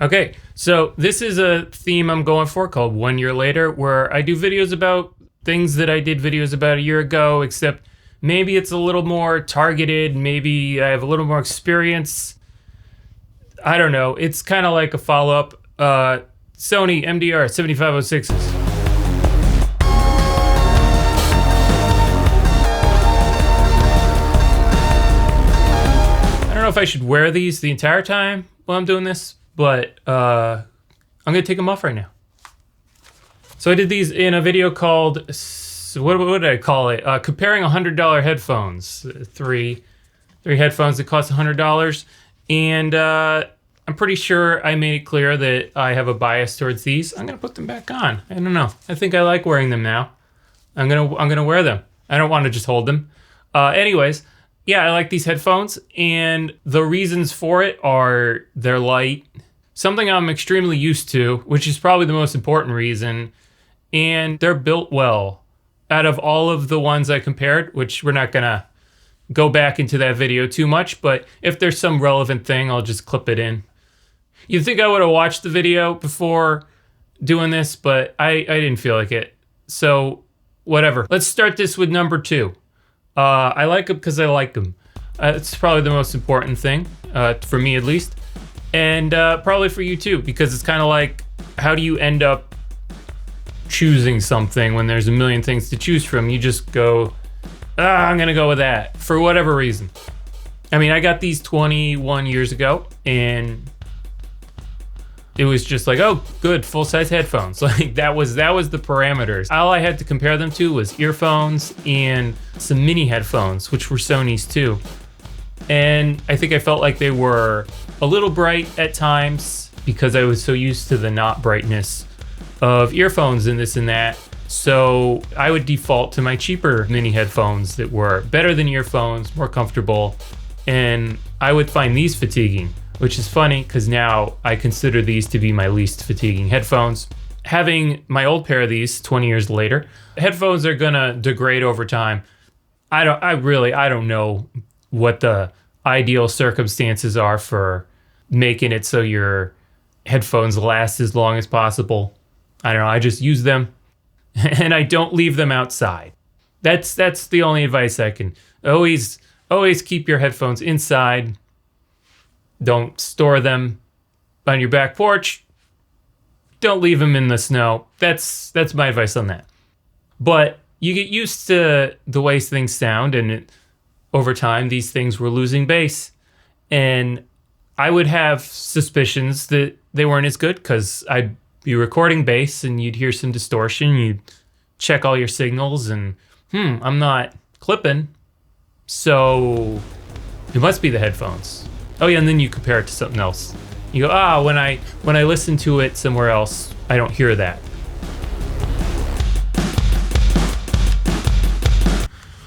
Okay, so this is a theme I'm going for called 1 Year Later, where I do videos about things that I did videos about a year ago, except maybe it's a little more targeted, maybe I have a little more experience. I don't know. It's kind of like a follow-up. Sony MDR-7506s. I don't know if I should wear these the entire time while I'm doing this, but I'm gonna take them off right now. So I did these in a video called, what did I call it? Comparing $100 headphones. Three headphones that cost $100. And I'm pretty sure I made it clear that I have a bias towards these. I'm gonna put them back on. I don't know. I think I like wearing them now. I'm gonna wear them. I don't want to just hold them. Anyways, yeah, I like these headphones, and the reasons for it are they're light, something I'm extremely used to, which is probably the most important reason, and they're built well. Out of all of the ones I compared, which we're not gonna go back into that video too much, but if there's some relevant thing, I'll just clip it in. You'd think I would have watched the video before doing this, but I didn't feel like it. So whatever. Let's start this with number 2. I like them because I like them. It's probably the most important thing, for me at least. And probably for you too, because it's kind of like, how do you end up choosing something when there's a million things to choose from? You just go, I'm gonna go with that for whatever reason. I mean, I got these 21 years ago, and it was just like, oh, good, full-size headphones. Like that was the parameters. All I had to compare them to was earphones and some mini headphones, which were Sony's too. And I think I felt like they were a little bright at times because I was so used to the not brightness of earphones and this and that. So I would default to my cheaper mini headphones that were better than earphones, more comfortable, and I would find these fatiguing, which is funny because now I consider these to be my least fatiguing headphones. Having my old pair of these 20 years later, headphones are gonna degrade over time. I don't know what the ideal circumstances are for making it so your headphones last as long as possible. I don't know, I just use them and I don't leave them outside. That's the only advice I can. Always keep your headphones inside. Don't store them on your back porch. Don't leave them in the snow. That's my advice on that. But you get used to the way things sound, and over time, these things were losing bass. And I would have suspicions that they weren't as good because I'd be recording bass and you'd hear some distortion. You'd check all your signals and, I'm not clipping. So it must be the headphones. Oh yeah, and then you compare it to something else. You go, when I listen to it somewhere else, I don't hear that.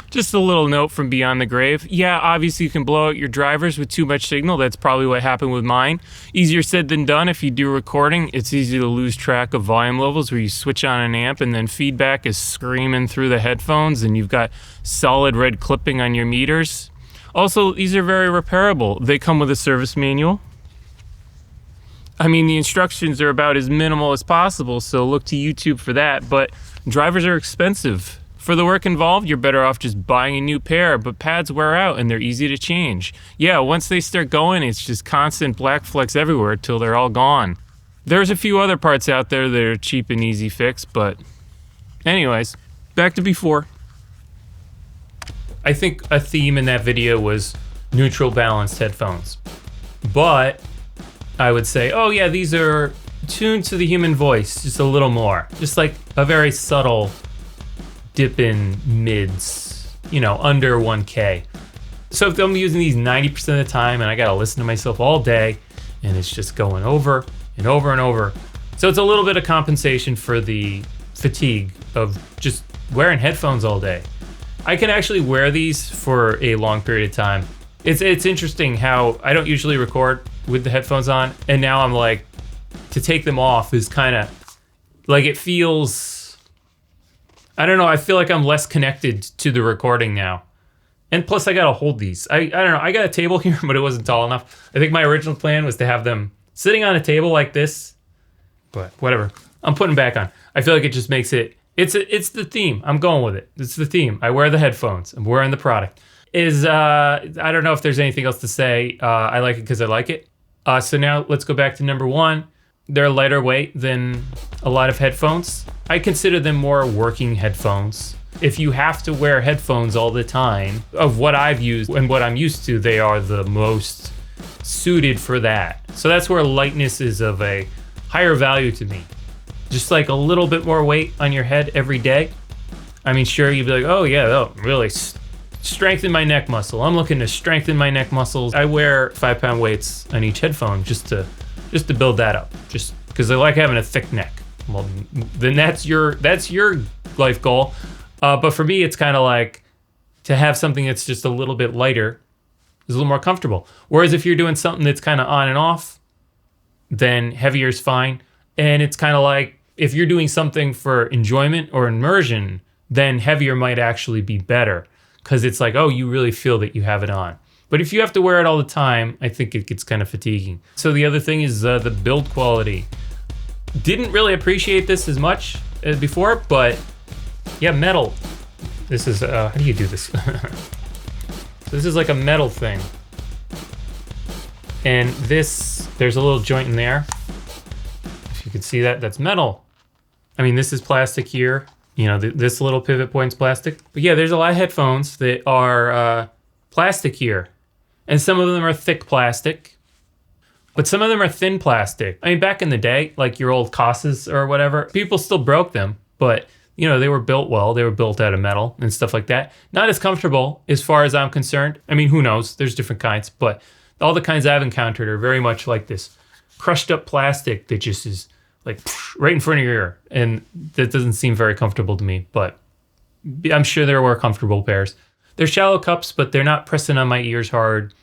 Just a little note from Beyond the Grave. Yeah, obviously you can blow out your drivers with too much signal. That's probably what happened with mine. Easier said than done. If you do recording, it's easy to lose track of volume levels where you switch on an amp and then feedback is screaming through the headphones and you've got solid red clipping on your meters. Also, these are very repairable. They come with a service manual. I mean, the instructions are about as minimal as possible, so look to YouTube for that, but drivers are expensive. For the work involved, you're better off just buying a new pair, but pads wear out and they're easy to change. Yeah, once they start going, it's just constant black flecks everywhere till they're all gone. There's a few other parts out there that are cheap and easy fix, but anyways, back to before. I think a theme in that video was neutral balanced headphones. But I would say, oh yeah, these are tuned to the human voice just a little more. Just like a very subtle dip in mids, under 1K. So if I'm using these 90% of the time and I gotta listen to myself all day and it's just going over and over and over. So it's a little bit of compensation for the fatigue of just wearing headphones all day. I can actually wear these for a long period of time. It's interesting how I don't usually record with the headphones on, and now I'm like, to take them off is kind of like, it feels, I don't know, I feel like I'm less connected to the recording now. And plus I gotta hold these. I don't know, I got a table here, but it wasn't tall enough. I think my original plan was to have them Sitting on a table like this, but whatever. I'm putting it back on. I feel like it just makes it, it's the theme. I'm going with it. It's the theme. I wear the headphones. I'm wearing the product. I don't know if there's anything else to say. I like it because I like it. So now let's go back to number 1. They're lighter weight than a lot of headphones. I consider them more working headphones. If you have to wear headphones all the time, of what I've used and what I'm used to, they are the most suited for that. So that's where lightness is of a higher value to me. Just like a little bit more weight on your head every day. I mean, sure, you'd be like, oh yeah, that'll really strengthen my neck muscle. I'm looking to strengthen my neck muscles. I wear 5-pound weights on each headphone just to build that up, just because I like having a thick neck. Well, then that's your life goal. But for me, it's kind of like to have something that's just a little bit lighter is a little more comfortable. Whereas if you're doing something that's kind of on and off, then heavier is fine. And it's kind of like if you're doing something for enjoyment or immersion, then heavier might actually be better because it's like, oh, you really feel that you have it on. But if you have to wear it all the time, I think it gets kind of fatiguing. So the other thing is the build quality. Didn't really appreciate this as much as before, but yeah, metal. This is, how do you do this? This is like a metal thing. And this, there's a little joint in there. If you can see that, that's metal. I mean, this is plastic here. You know, this little pivot point's plastic. But yeah, there's a lot of headphones that are plastic here. And some of them are thick plastic. But some of them are thin plastic. I mean, back in the day, like your old Casas or whatever, people still broke them. But, you know, they were built well. They were built out of metal and stuff like that. Not as comfortable as far as I'm concerned. I mean, who knows? There's different kinds. But all the kinds I've encountered are very much like this crushed up plastic that just is like right in front of your ear. And that doesn't seem very comfortable to me. But I'm sure there were comfortable pairs. They're shallow cups, but they're not pressing on my ears hard.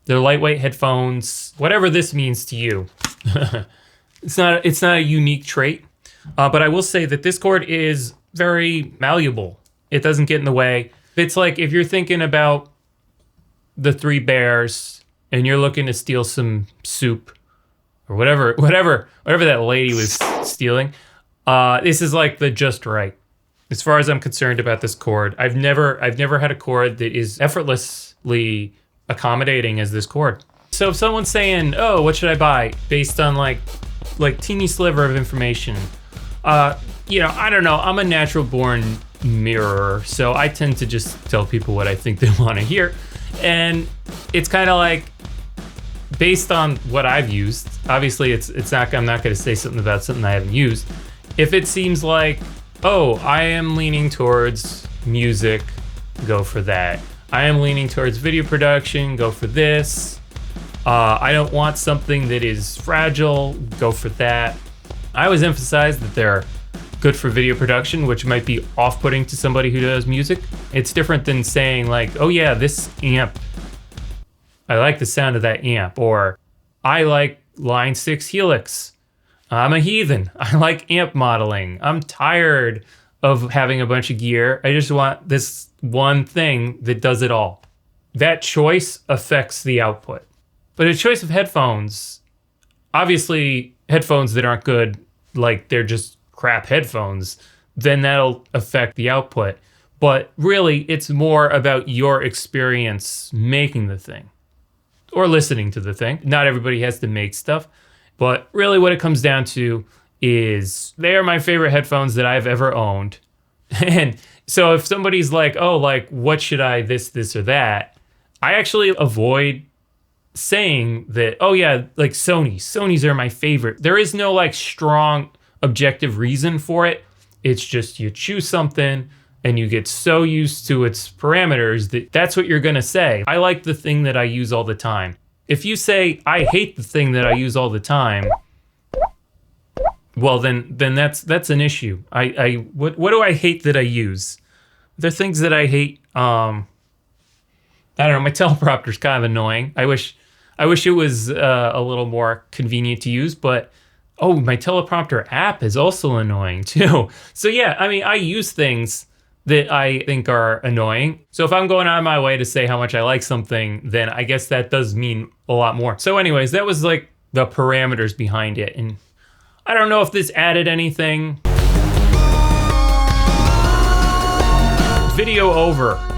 They're lightweight headphones. Whatever this means to you. It's not a unique trait. But I will say that this cord is very malleable. It doesn't get in the way. It's like if you're thinking about the 3 Bears and you're looking to steal some soup or whatever that lady was stealing, this is like the just right. As far as I'm concerned about this cord, I've never had a cord that is effortlessly accommodating as this cord. So if someone's saying, oh, what should I buy? Based on like teeny sliver of information, you know, I don't know. I'm a natural born mirror, so I tend to just tell people what I think they want to hear. And it's kind of like based on what I've used. Obviously, I'm not going to say something about something I haven't used. If it seems like, oh, I am leaning towards music, go for that. I am leaning towards video production, go for this. I don't want something that is fragile, go for that. I always emphasize that they're good for video production, which might be off-putting to somebody who does music. It's different than saying like, oh yeah, this amp, I like the sound of that amp, or I like Line 6 Helix. I'm a heathen. I like amp modeling. I'm tired of having a bunch of gear. I just want this one thing that does it all. That choice affects the output. But a choice of headphones, obviously headphones that aren't good, like they're just crap headphones, then that'll affect the output. But really, it's more about your experience making the thing or listening to the thing. Not everybody has to make stuff. But really what it comes down to is they are my favorite headphones that I've ever owned. And so if somebody's like, oh, like, what should I, this or that, I actually avoid saying that, oh yeah, like Sonys are my favorite. There is no like strong objective reason for it. It's just you choose something and you get so used to its parameters that that's what you're gonna say. I like the thing that I use all the time. If you say, I hate the thing that I use all the time, well, then that's an issue. What do I hate that I use? There are things that I hate. I don't know, my teleprompter's kind of annoying. I wish it was a little more convenient to use, but oh, my teleprompter app is also annoying too. So yeah, I mean, I use things that I think are annoying. So if I'm going out of my way to say how much I like something, then I guess that does mean a lot more. So anyways, that was like the parameters behind it. And I don't know if this added anything. Video over.